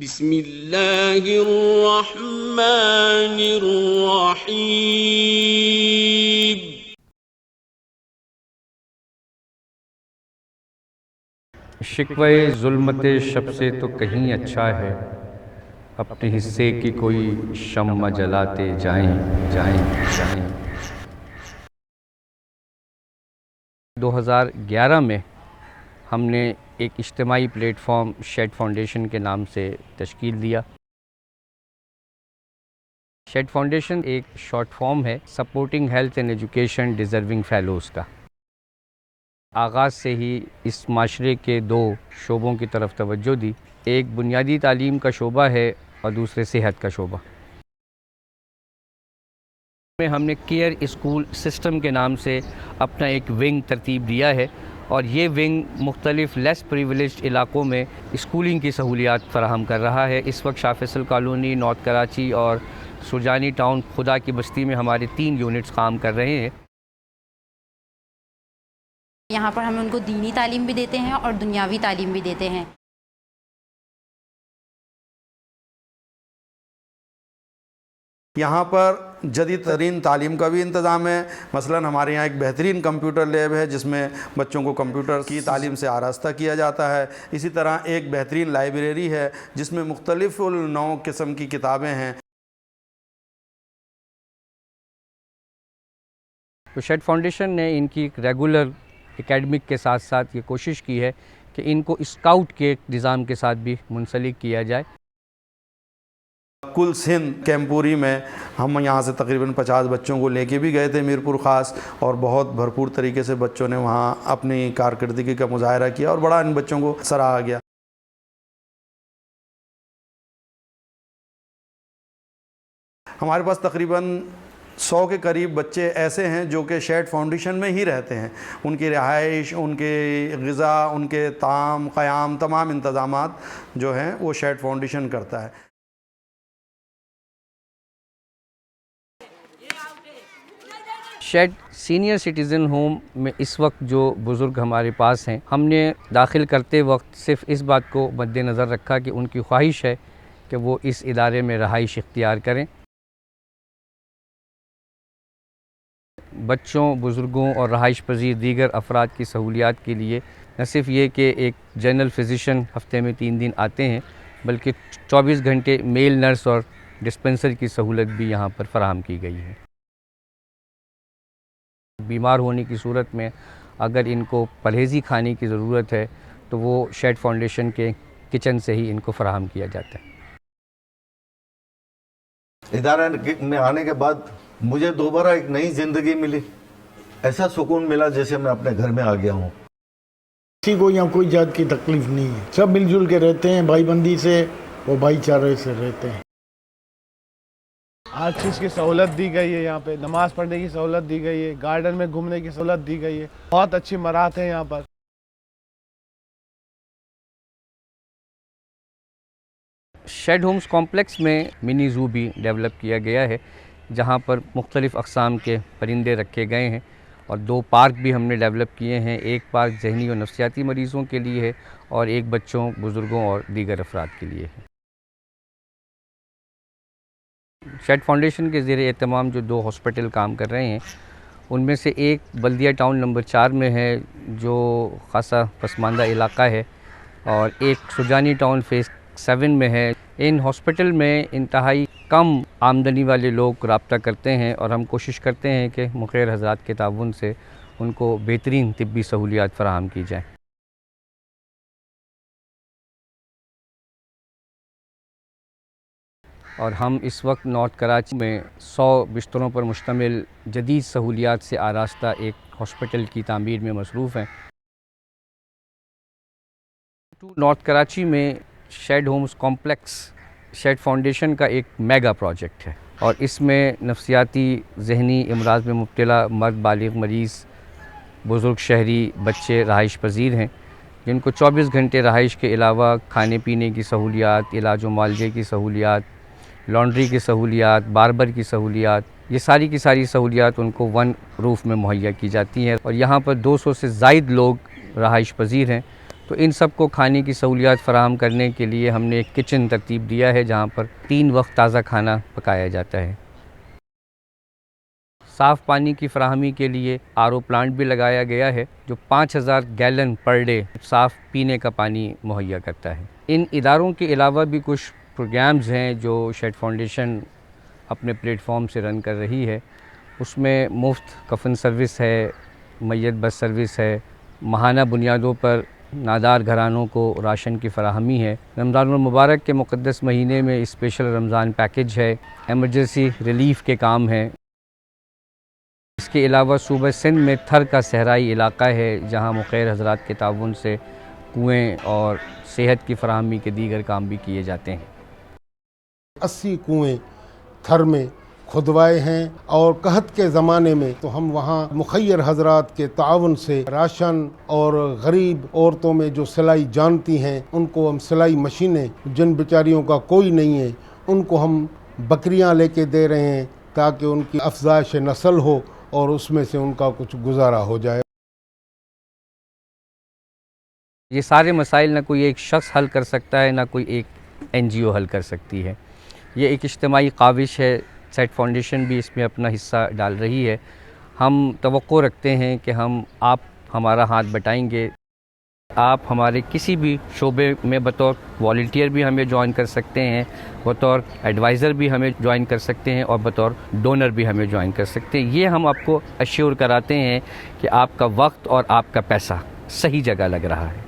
बिस्मिल्लाहिर्रहमानिर्रहीम। शिकवे ज़ुल्मते शब से तो कहीं अच्छा है, अपने हिस्से की कोई शम्मा जलाते जाएं जाएं जाएं। 2011 में हमने एक इज्तिमाई प्लेटफॉर्म शेड फाउंडेशन के नाम से तश्कील दिया। शेड फाउंडेशन एक शॉर्ट फॉर्म है supporting health and education deserving fellows का। आगाज़ से ही इस माशरे के दो शोबों की तरफ तवज्जो दी। एक बुनियादी तालीम का शोबा है और दूसरे सेहत का शोबा। में हमने केयर स्कूल सिस्टम के नाम से अपना एक विंग तरतीब दिया है और ये विंग मुख्तलिफ़ लेस प्रिविलेज्ड इलाक़ों में स्कूलिंग की सहूलियात फ़राहम कर रहा है। इस वक्त शाह फैसल कॉलोनी, नॉर्थ कराची और सुरजानी टाउन खुदा की बस्ती में हमारे 3 यूनिट्स काम कर रहे हैं। यहाँ पर हम उनको दीनी तालीम भी देते हैं और दुनियावी तालीम भी देते हैं। यहाँ पर जदीद तरीन तालीम का भी इंतज़ाम है। मसलन हमारे यहाँ एक बेहतरीन कंप्यूटर लैब है जिसमें बच्चों को कंप्यूटर की तालीम से आरास्ता किया जाता है। इसी तरह एक बेहतरीन लाइब्रेरी है जिसमें मुख्तलिफ़ नौ किस्म की किताबें हैं। तो शेड फाउंडेशन ने इनकी रेगुलर एकेडमिक के साथ साथ ये कोशिश की है कि इनको स्काउट के निज़ाम के साथ भी मुंसलिक किया जाए। कुल सिंध कैंपुरी में हम यहाँ से तकरीबन 50 बच्चों को लेके भी गए थे मीरपुर ख़ास, और बहुत भरपूर तरीके से बच्चों ने वहाँ अपनी कारकर्दगी का मुजाहरा किया और बड़ा इन बच्चों को सराहा गया। हमारे पास तकरीबन 100 के करीब बच्चे ऐसे हैं जो कि शेड फाउंडेशन में ही रहते हैं। उनकी रिहाइश, उनके ग़िज़ा, उनके ताम क़याम तमाम इंतज़ामात जो हैं वो शेड फाउंडेशन करता है। शेड सीनियर सिटीज़न होम में इस वक्त जो बुज़ुर्ग हमारे पास हैं, हमने दाखिल करते वक्त सिर्फ़ इस बात को मद्देनज़र रखा कि उनकी ख्वाहिश है कि वो इस इदारे में रहाइश इख्तियार करें। बच्चों, बुज़ुर्गों और रहाइश पज़ीर दीगर अफराद की सहूलियात के लिए न सिर्फ ये कि एक जनरल फिजिशन हफ़्ते में 3 दिन आते हैं, बल्कि 24 घंटे मेल नर्स और डिस्पेंसर की सहूलत भी यहाँ पर फ़राहम की गई है। बीमार होने की सूरत में अगर इनको परहेज़ी खाने की ज़रूरत है तो वो शेड फाउंडेशन के किचन से ही इनको फ़राहम किया जाता है। इदारा में आने के बाद मुझे दोबारा एक नई ज़िंदगी मिली। ऐसा सुकून मिला जैसे मैं अपने घर में आ गया हूँ। किसी को यहाँ कोई जात की तकलीफ नहीं है, सब मिलजुल के रहते हैं, भाईबंदी से और भाईचारे से रहते हैं। हर चीज़ की सहूलत दी गई है, यहाँ पे नमाज़ पढ़ने की सहूलत दी गई है, गार्डन में घूमने की सहूलत दी गई है। बहुत अच्छी मराहत है यहाँ पर। शेड होम्स कॉम्प्लेक्स में मिनी ज़ू भी डेवलप किया गया है जहाँ पर मुख्तलिफ़ अक़साम के परिंदे रखे गए हैं, और 2 पार्क भी हमने डेवलप किए हैं। एक पार्क जहनी और नफ्सियाती मरीज़ों के लिए है और एक बच्चों, बुज़ुर्गों और दीगर अफराद के लिए है। शेड फाउंडेशन के ज़ेरे एहतमाम जो 2 हॉस्पिटल काम कर रहे हैं, उनमें से एक बल्दिया टाउन नंबर 4 में है जो ख़ासा पसमानदा इलाका है, और एक सुरजानी टाउन फ़ेज़ 7 में है। इन हॉस्पिटल में इंतहाई कम आमदनी वाले लोग रब्ता करते हैं और हम कोशिश करते हैं कि मुखिर हज़रात के ताउन से उनको बेहतरीन तिब्बी सहूलियात फ़राहम की जाए। और हम इस वक्त नॉर्थ कराची में 100 बिस्तरों पर मुश्तमिल जदीद सहूलियात से आरास्ता एक हॉस्पिटल की तामीर में मसरूफ़ हैं। नॉर्थ कराची में शेड होम्स कॉम्प्लेक्स शेड फाउंडेशन का एक मेगा प्रोजेक्ट है और इसमें नफ्सियाती ज़हनी अमराज़ में मुब्तला मर्द, बालिग़, मरीज़, बुज़ुर्ग, शहरी, बच्चे रहाइश पज़ीर हैं जिनको 24 घंटे रहाइश के अलावा खाने पीने की सहूलियात, इलाज व मुआलजे की सहूलियात, लॉन्ड्री की सहूलियात, बार्बर की सहूलियात, ये सारी की सारी सहूलियात उनको 1 रूफ़ में मुहैया की जाती हैं। और यहाँ पर 200 से ज़ायद लोग रहाइश पज़ीर हैं तो इन सब को खाने की सहूलियात फ़राहम करने के लिए हमने एक किचन तरतीब दिया है जहाँ पर 3 वक्त ताज़ा खाना पकाया जाता है। साफ़ पानी की फ़राहमी के लिए आरओ प्लांट भी लगाया गया है जो 5000 गैलन पर डे साफ़ पीने का पानी मुहैया करता है। इन इदारों के अलावा भी कुछ प्रोग्राम्स हैं जो शेड फाउंडेशन अपने प्लेटफॉर्म से रन कर रही है। उसमें मुफ्त कफ़न सर्विस है, मैयत बस सर्विस है, माहाना बुनियादों पर नादार घरानों को राशन की फ़राहमी है। रमज़ानुल मुबारक के मुक़द्दस महीने में स्पेशल रमज़ान पैकेज है, एमरजेंसी रिलीफ़ के काम हैं। इसके अलावा सूबा सिंध में थर का सहराई इलाका है जहाँ मुक़र्र हज़रात के ताउन से कुएँ और सेहत की फ़राहमी के दीगर काम भी किए जाते हैं। 80 कुएँ थर में खुदवाए हैं और कहत के ज़माने में तो हम वहाँ मुखय्यर हज़रात के ताउन से राशन और गरीब औरतों में जो सिलाई जानती हैं उनको हम सिलाई मशीनें जिन बेचारियों का कोई नहीं है उनको हम बकरियां लेके दे रहे हैं ताकि उनकी अफजाइश नस्ल हो और उसमें से उनका कुछ गुजारा हो जाए। ये सारे मसाइल ना कोई एक शख्स हल कर सकता है, ना कोई एक NGO हल कर सकती है। ये एक इज्तिमाई काविश है। शेड फाउंडेशन भी इसमें अपना हिस्सा डाल रही है। हम तवक्को रखते हैं कि आप हमारा हाथ बटाएंगे। आप हमारे किसी भी शोबे में बतौर वॉलंटियर भी हमें ज्वाइन कर सकते हैं, बतौर एडवाइज़र भी हमें ज्वाइन कर सकते हैं और बतौर डोनर भी हमें ज्वाइन कर सकते हैं। ये हम आपको अश्योर कराते हैं कि आपका वक्त और आपका पैसा सही जगह लग रहा है।